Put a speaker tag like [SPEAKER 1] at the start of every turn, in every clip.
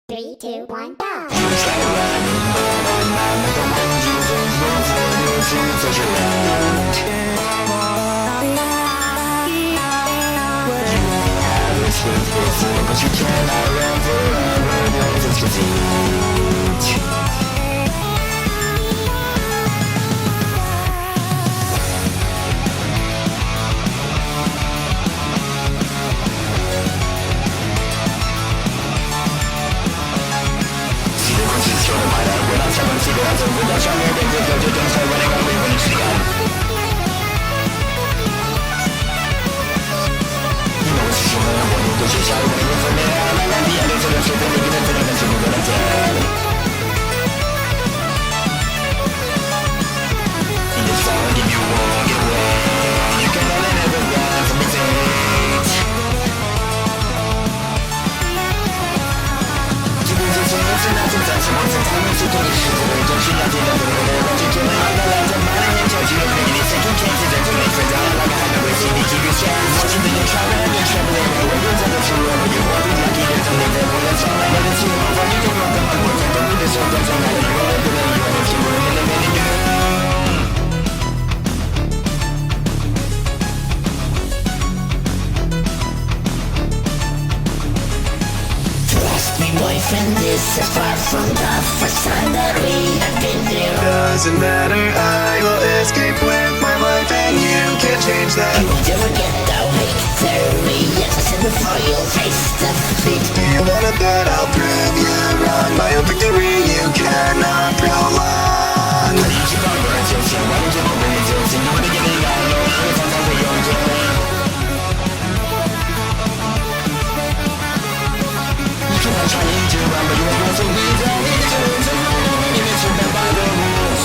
[SPEAKER 1] Three, two, one, go!
[SPEAKER 2] Boyfriend, this is far from the first time that we have been there.
[SPEAKER 3] Doesn't matter, I will escape with my life and you can't change that.
[SPEAKER 2] You will never get the victory. Yes, I said before you'll face defeat.
[SPEAKER 3] Do you want it bad? I'll prove you wrong. My own victory you cannot prolong.
[SPEAKER 4] Trying to run, but you ain't going to leave them. You need to learn to run, and you need to bend by the rules.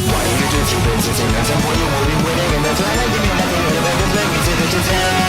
[SPEAKER 4] Why you do two things? It's in the temple, you're moving with it, and that's why I give you nothing, but it's like me to the